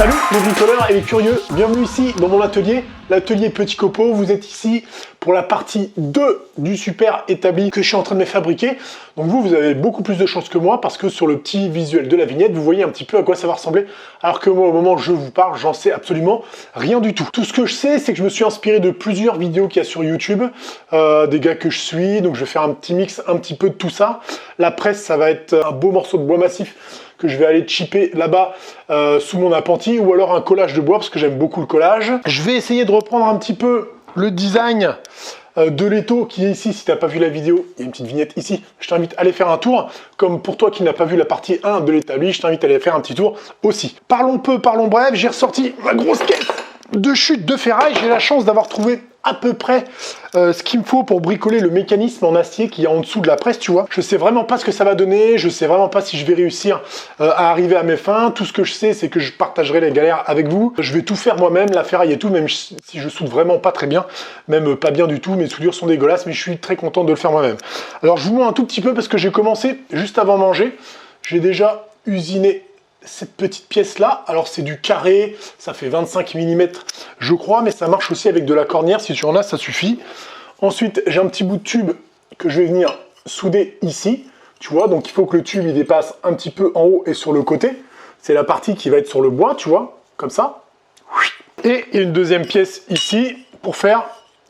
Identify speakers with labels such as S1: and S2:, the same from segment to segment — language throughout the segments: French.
S1: Salut les bricoleurs et les curieux, bienvenue ici dans mon atelier, l'atelier Petit Copeau. Vous êtes ici pour la partie 2 du super établi que je suis en train de me fabriquer. Donc vous avez beaucoup plus de chance que moi parce que sur le petit visuel de la vignette, vous voyez un petit peu à quoi ça va ressembler. Alors que moi, au moment où je vous parle, j'en sais absolument rien du tout. Tout ce que je sais, c'est que je me suis inspiré de plusieurs vidéos qu'il y a sur YouTube, des gars que je suis. Donc je vais faire un petit mix, un petit peu de tout ça. La presse, ça va être un beau morceau de bois massif que je vais aller chipper là-bas sous mon appentis, ou alors un collage de bois parce que j'aime beaucoup le collage. Je vais essayer de reprendre un petit peu le design de l'étau qui est ici. Si tu n'as pas vu la vidéo, il y a une petite vignette ici. Je t'invite à aller faire un tour. Comme pour toi qui n'as pas vu la partie 1 de l'établi, je t'invite à aller faire un petit tour aussi. Parlons peu, parlons bref. J'ai ressorti ma grosse caisse de chute de ferraille. J'ai la chance d'avoir trouvé à peu près ce qu'il me faut pour bricoler le mécanisme en acier qui est en dessous de la presse, tu vois. Je sais vraiment pas ce que ça va donner, je sais vraiment pas si je vais réussir à arriver à mes fins. Tout ce que je sais, c'est que je partagerai les galères avec vous. Je vais tout faire moi-même, la ferraille et tout, même si je soude vraiment pas très bien, même pas bien du tout, mes soudures sont dégueulasses, mais je suis très content de le faire moi-même. Alors je vous montre un tout petit peu parce que j'ai commencé juste avant manger. J'ai déjà usiné cette petite pièce là, alors c'est du carré, ça fait 25 mm je crois, mais ça marche aussi avec de la cornière, si tu en as ça suffit. Ensuite j'ai un petit bout de tube que je vais venir souder ici, tu vois, donc il faut que le tube il dépasse un petit peu en haut et sur le côté, c'est la partie qui va être sur le bois, tu vois, comme ça. Et il y a une deuxième pièce ici pour faire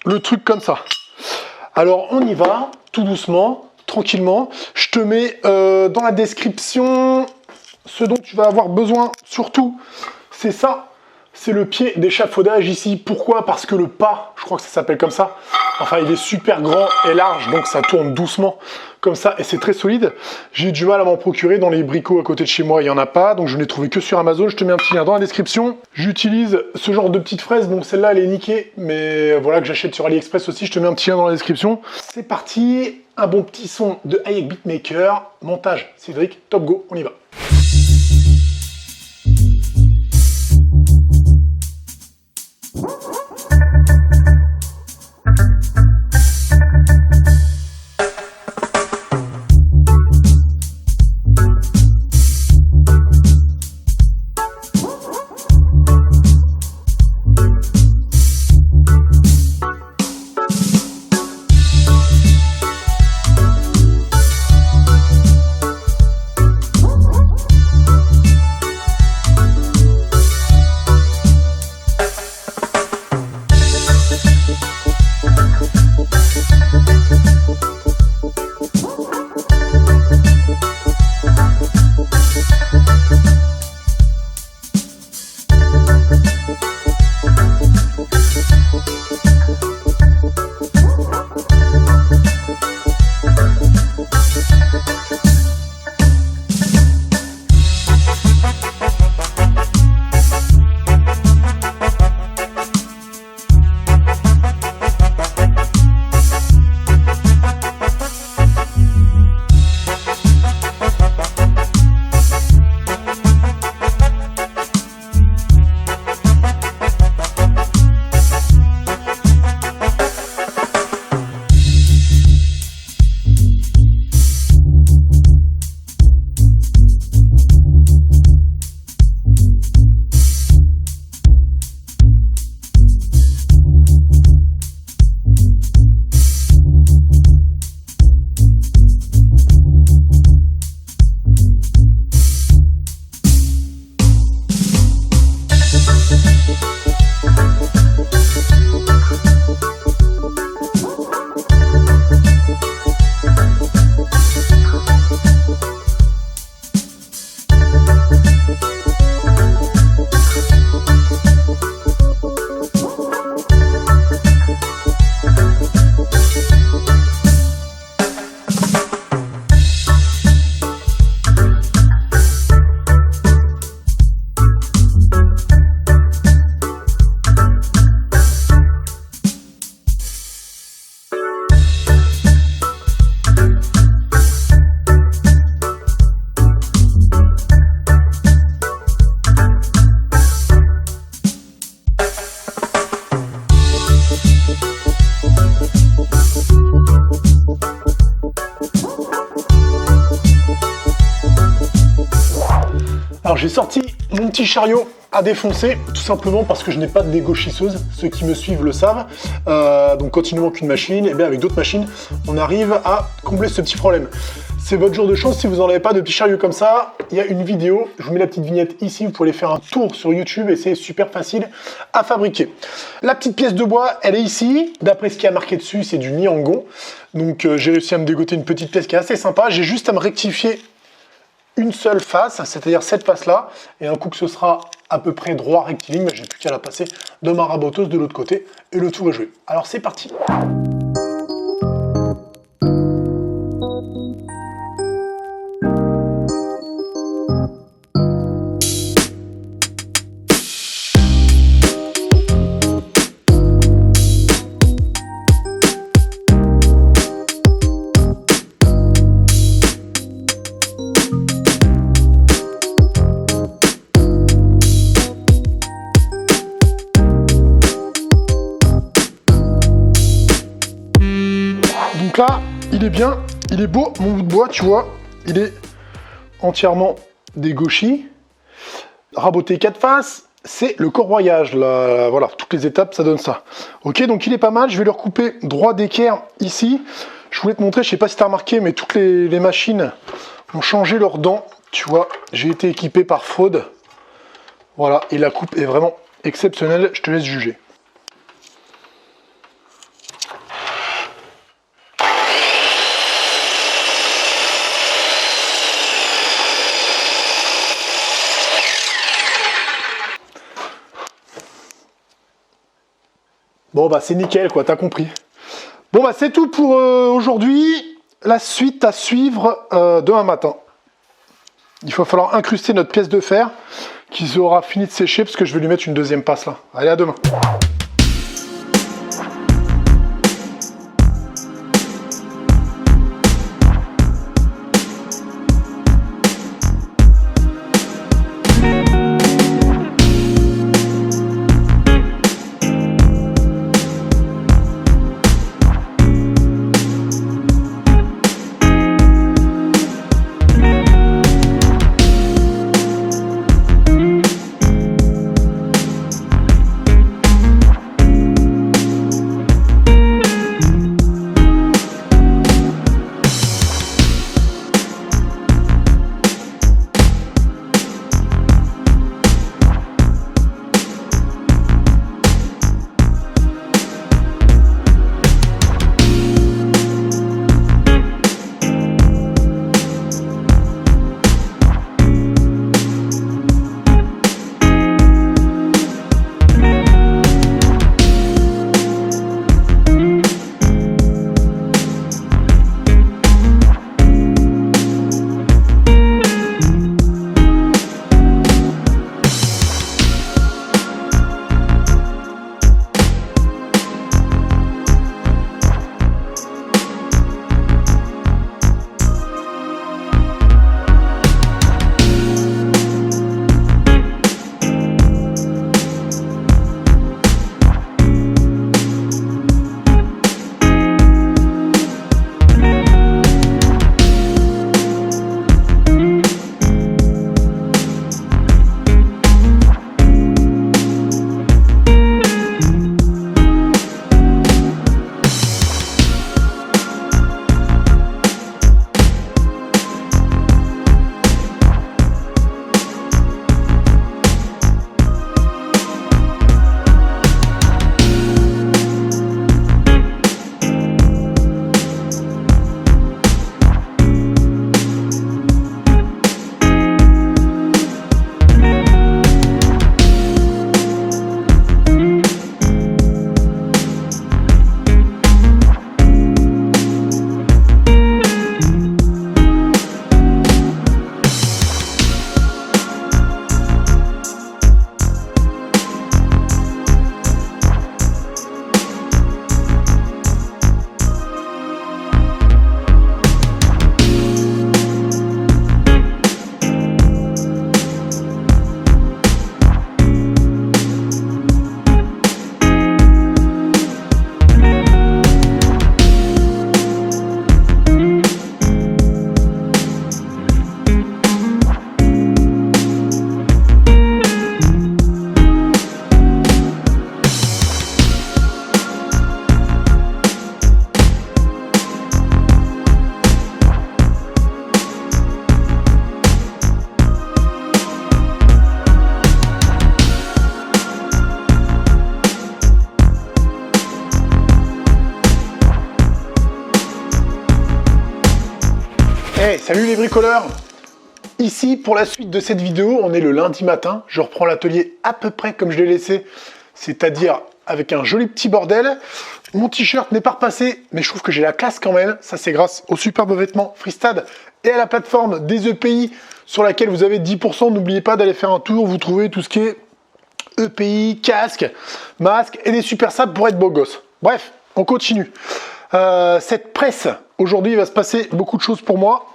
S1: le truc comme ça. Alors on y va, tout doucement, tranquillement, je te mets dans la description ce dont tu vas avoir besoin, surtout, c'est ça, c'est le pied d'échafaudage ici. Pourquoi? Parce que le pas, je crois que ça s'appelle comme ça, enfin il est super grand et large, donc ça tourne doucement comme ça, et c'est très solide. J'ai du mal à m'en procurer, dans les bricots à côté de chez moi, il n'y en a pas, donc je n'ai trouvé que sur Amazon. Je te mets un petit lien dans la description. J'utilise ce genre de petites fraises, donc celle-là elle est niquée, mais voilà, que j'achète sur AliExpress aussi, je te mets un petit lien dans la description. C'est parti, un bon petit son de Hayek Beatmaker, montage Cédric, top go, on y va. Alors j'ai sorti mon petit chariot à défoncer, tout simplement parce que je n'ai pas de dégauchisseuse. Ceux qui me suivent le savent. Donc quand il nous manque une machine, et bien avec d'autres machines, on arrive à combler ce petit problème. C'est votre jour de chance si vous n'en avez pas de petits chariots comme ça. Il y a une vidéo, je vous mets la petite vignette ici, vous pouvez aller faire un tour sur YouTube et c'est super facile à fabriquer. La petite pièce de bois, elle est ici. D'après ce qui a marqué dessus, c'est du Niangon. Donc j'ai réussi à me dégoter une petite pièce qui est assez sympa. J'ai juste à me rectifier une seule face, c'est-à-dire cette face-là. Et un coup que ce sera à peu près droit rectiligne, j'ai plus qu'à la passer de ma raboteuse de l'autre côté et le tour est joué. Alors c'est parti. Donc là, il est bien, il est beau, mon bout de bois, tu vois, il est entièrement dégauchi, raboté 4 faces, c'est le corroyage, là, voilà, toutes les étapes, ça donne ça. Ok, donc il est pas mal, je vais le recouper droit d'équerre ici. Je voulais te montrer, je sais pas si tu as remarqué, mais toutes les machines ont changé leurs dents, tu vois, j'ai été équipé par Fraude. Voilà, et la coupe est vraiment exceptionnelle, je te laisse juger. Bon bah c'est nickel quoi, t'as compris. Bon bah c'est tout pour aujourd'hui. La suite à suivre demain matin. Il va falloir incruster notre pièce de fer qui aura fini de sécher parce que je vais lui mettre une deuxième passe là. Allez, à demain. Hey, salut les bricoleurs! Ici, pour la suite de cette vidéo, on est le lundi matin. Je reprends l'atelier à peu près comme je l'ai laissé, c'est-à-dire avec un joli petit bordel. Mon t-shirt n'est pas repassé, mais je trouve que j'ai la classe quand même. Ça, c'est grâce aux superbes vêtements Freestad et à la plateforme des EPI sur laquelle vous avez 10%. N'oubliez pas d'aller faire un tour. Vous trouvez tout ce qui est EPI, casque, masque et des super sables pour être beau gosse. Bref, on continue. Cette presse, aujourd'hui, il va se passer beaucoup de choses pour moi.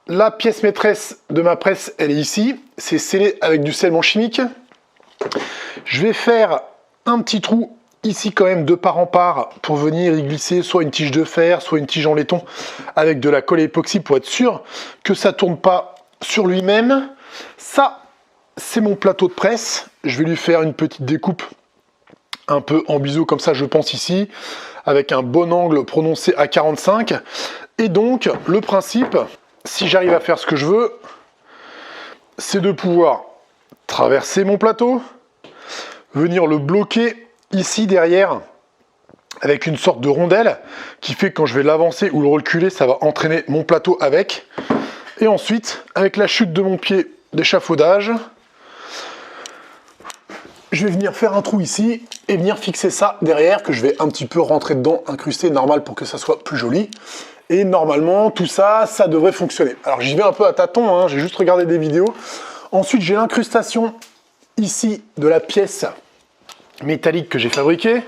S1: La pièce maîtresse de ma presse, elle est ici. C'est scellé avec du scellement chimique. Je vais faire un petit trou ici quand même de part en part pour venir y glisser soit une tige de fer, soit une tige en laiton avec de la colle époxy pour être sûr que ça ne tourne pas sur lui-même. Ça, c'est mon plateau de presse. Je vais lui faire une petite découpe un peu en biseau comme ça, je pense ici, avec un bon angle prononcé à 45. Et donc, le principe, si j'arrive à faire ce que je veux, c'est de pouvoir traverser mon plateau, venir le bloquer ici derrière avec une sorte de rondelle qui fait que quand je vais l'avancer ou le reculer, ça va entraîner mon plateau avec. Et ensuite, avec la chute de mon pied d'échafaudage, je vais venir faire un trou ici et venir fixer ça derrière que je vais un petit peu rentrer dedans, incruster normal pour que ça soit plus joli. Et normalement, tout ça, ça devrait fonctionner. Alors j'y vais un peu à tâtons, hein, j'ai juste regardé des vidéos. Ensuite, j'ai l'incrustation ici de la pièce métallique que j'ai fabriquée,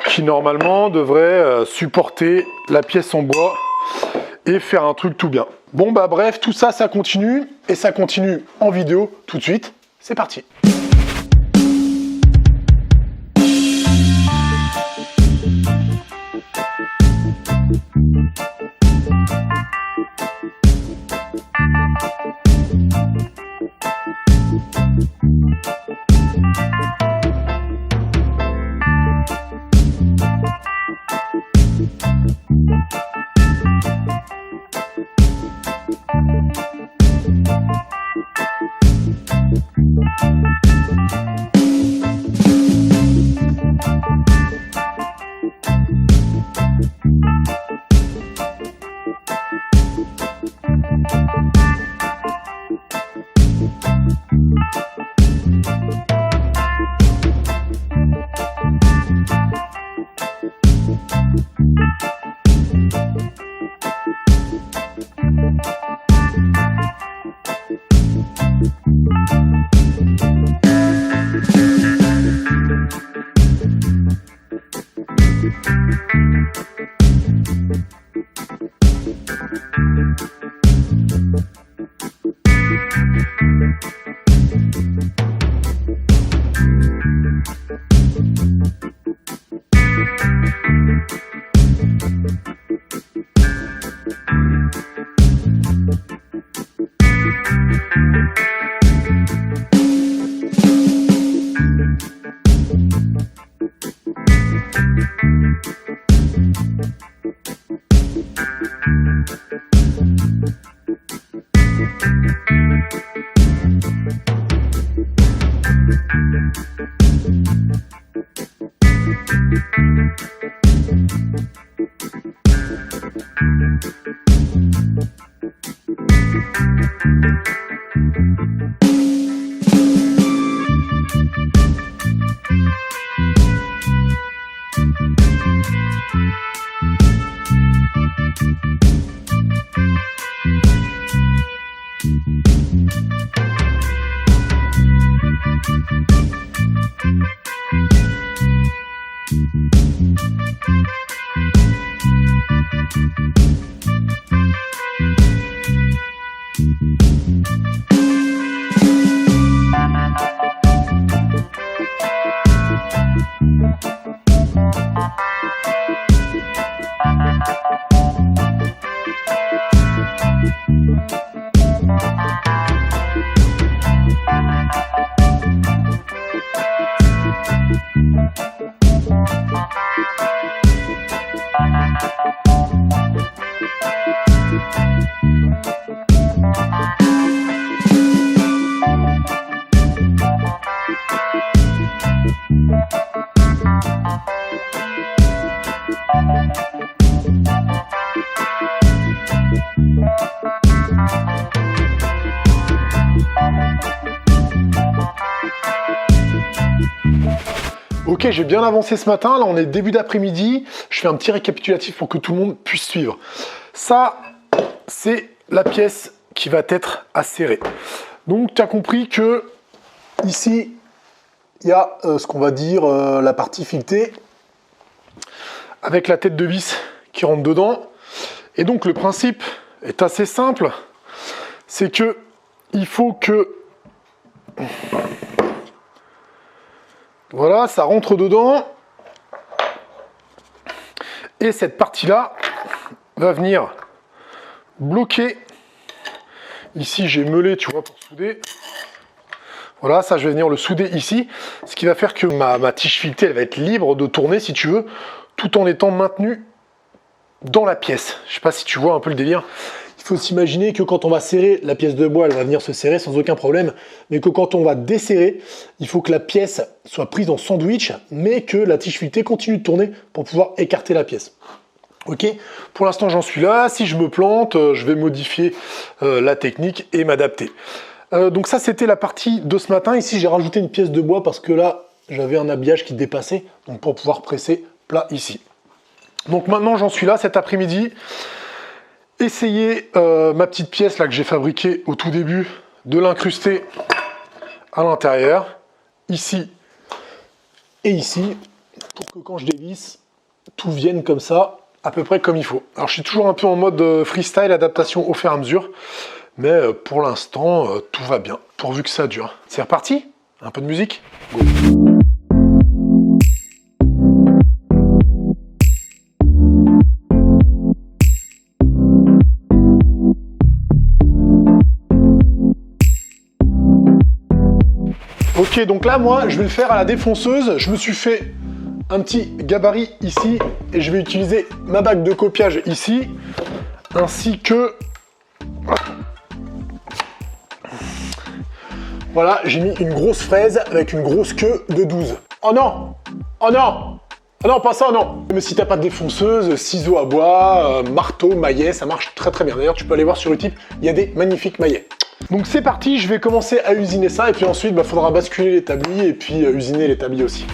S1: qui normalement devrait supporter la pièce en bois et faire un truc tout bien. Bon bah bref, tout ça, ça continue, et ça continue en vidéo tout de suite. C'est parti. Ok, j'ai bien avancé ce matin, là on est début d'après-midi, je fais un petit récapitulatif pour que tout le monde puisse suivre. Ça, c'est la pièce qui va être acérée. Donc tu as compris que ici, il y a ce qu'on va dire la partie filetée, avec la tête de vis qui rentre dedans. Et donc le principe est assez simple, c'est que il faut que... Voilà, ça rentre dedans. Et cette partie-là va venir bloquer. Ici, j'ai meulé, tu vois, pour souder. Voilà, ça, je vais venir le souder ici. Ce qui va faire que ma tige filetée, elle va être libre de tourner, si tu veux, tout en étant maintenue dans la pièce. Je ne sais pas si tu vois un peu le délire. Il faut s'imaginer que quand on va serrer, la pièce de bois, elle va venir se serrer sans aucun problème, mais que quand on va desserrer, il faut que la pièce soit prise en sandwich, mais que la tige filetée continue de tourner pour pouvoir écarter la pièce. Ok, pour l'instant j'en suis là. Si je me plante, je vais modifier la technique et m'adapter. Donc ça c'était la partie de ce matin. Ici j'ai rajouté une pièce de bois parce que là j'avais un habillage qui dépassait, donc pour pouvoir presser plat ici. Donc maintenant j'en suis là cet après-midi. Essayer ma petite pièce là que j'ai fabriquée au tout début, de l'incruster à l'intérieur, ici et ici, pour que quand je dévisse, tout vienne comme ça, à peu près comme il faut. Alors je suis toujours un peu en mode freestyle, adaptation au fur et à mesure, mais pour l'instant, tout va bien, pourvu que ça dure. C'est reparti? Un peu de musique? Go. Ok, donc là, moi, je vais le faire à la défonceuse. Je me suis fait un petit gabarit ici et je vais utiliser ma bague de copiage ici, ainsi que... Voilà, j'ai mis une grosse fraise avec une grosse queue de 12. Oh non! Oh non! Oh non, pas ça, non! Mais si t'as pas de défonceuse, ciseaux à bois, marteau, maillet, ça marche très très bien. D'ailleurs, tu peux aller voir sur Utip, il y a des magnifiques maillets. Donc c'est parti, je vais commencer à usiner ça et puis ensuite il faudra basculer l'établi et puis usiner l'établi aussi.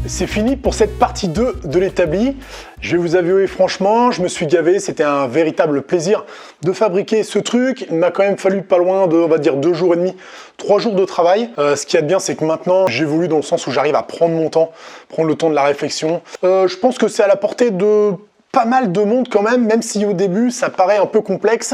S1: C'est fini pour cette partie 2 de l'établi. Je vais vous avouer franchement, je me suis gavé, c'était un véritable plaisir de fabriquer ce truc. Il m'a quand même fallu pas loin de, on va dire, 2 jours et demi, 3 jours de travail. Ce qu'il y a de bien, c'est que maintenant, j'évolue dans le sens où j'arrive à prendre mon temps, prendre le temps de la réflexion. Je pense que c'est à la portée de pas mal de monde quand même si au début, ça paraît un peu complexe.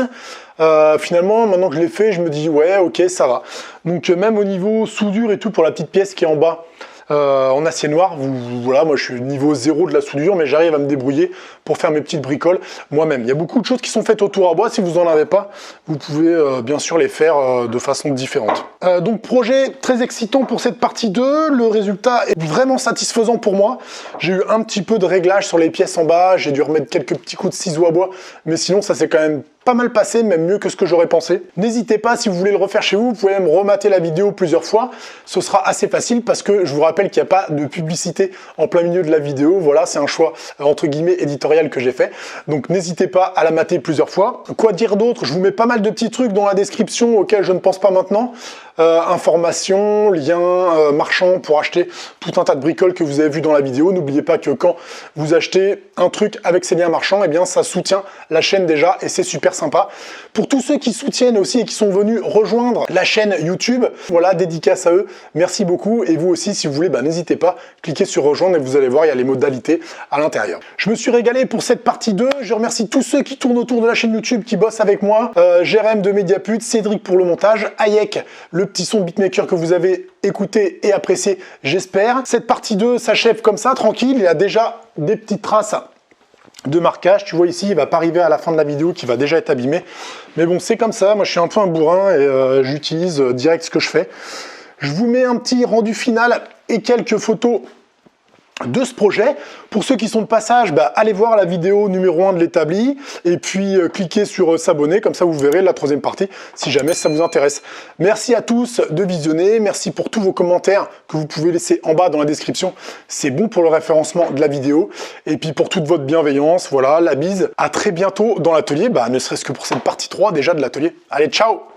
S1: Finalement, maintenant que je l'ai fait, je me dis, ouais, ok, ça va. Donc même au niveau soudure et tout, pour la petite pièce qui est en bas, en acier noir, voilà, moi je suis niveau 0 de la soudure, mais j'arrive à me débrouiller pour faire mes petites bricoles moi-même. Il y a beaucoup de choses qui sont faites au tour à bois. Si vous n'en avez pas, vous pouvez bien sûr les faire de façon différente. Donc projet très excitant pour cette partie 2. Le résultat est vraiment satisfaisant pour moi. J'ai eu un petit peu de réglage sur les pièces en bas. J'ai dû remettre quelques petits coups de ciseaux à bois, mais sinon ça s'est quand même pas mal passé, même mieux que ce que j'aurais pensé. N'hésitez pas, si vous voulez le refaire chez vous, vous pouvez même remater la vidéo plusieurs fois. Ce sera assez facile parce que je vous rappelle qu'il n'y a pas de publicité en plein milieu de la vidéo. Voilà, c'est un choix entre guillemets éditorial que j'ai fait. Donc n'hésitez pas à la mater plusieurs fois. Quoi dire d'autre? Je vous mets pas mal de petits trucs dans la description auxquels je ne pense pas maintenant. Informations, liens, marchands pour acheter tout un tas de bricoles que vous avez vu dans la vidéo. N'oubliez pas que quand vous achetez un truc avec ces liens marchands, eh bien ça soutient la chaîne déjà et c'est super sympa. Pour tous ceux qui soutiennent aussi et qui sont venus rejoindre la chaîne YouTube, voilà, dédicace à eux, merci beaucoup. Et vous aussi, si vous voulez, n'hésitez pas, cliquez sur rejoindre et vous allez voir, il y a les modalités à l'intérieur. Je me suis régalé pour cette partie 2. Je remercie tous ceux qui tournent autour de la chaîne YouTube, qui bossent avec moi. Jérém de Mediaput, Cédric pour le montage, Hayek, le petit son beatmaker que vous avez écouté et apprécié, j'espère. Cette partie 2 s'achève comme ça, tranquille. Il y a déjà des petites traces de marquage. Tu vois ici, il va pas arriver à la fin de la vidéo qui va déjà être abîmé. Mais bon, c'est comme ça. Moi, je suis un peu un bourrin et j'utilise direct ce que je fais. Je vous mets un petit rendu final et quelques photos de ce projet. Pour ceux qui sont de passage, allez voir la vidéo numéro 1 de l'établi et puis cliquez sur s'abonner, comme ça vous verrez la 3e partie si jamais ça vous intéresse. Merci à tous de visionner, merci pour tous vos commentaires que vous pouvez laisser en bas dans la description, c'est bon pour le référencement de la vidéo et puis pour toute votre bienveillance, voilà, la bise, à très bientôt dans l'atelier, ne serait-ce que pour cette partie 3 déjà de l'atelier. Allez, ciao!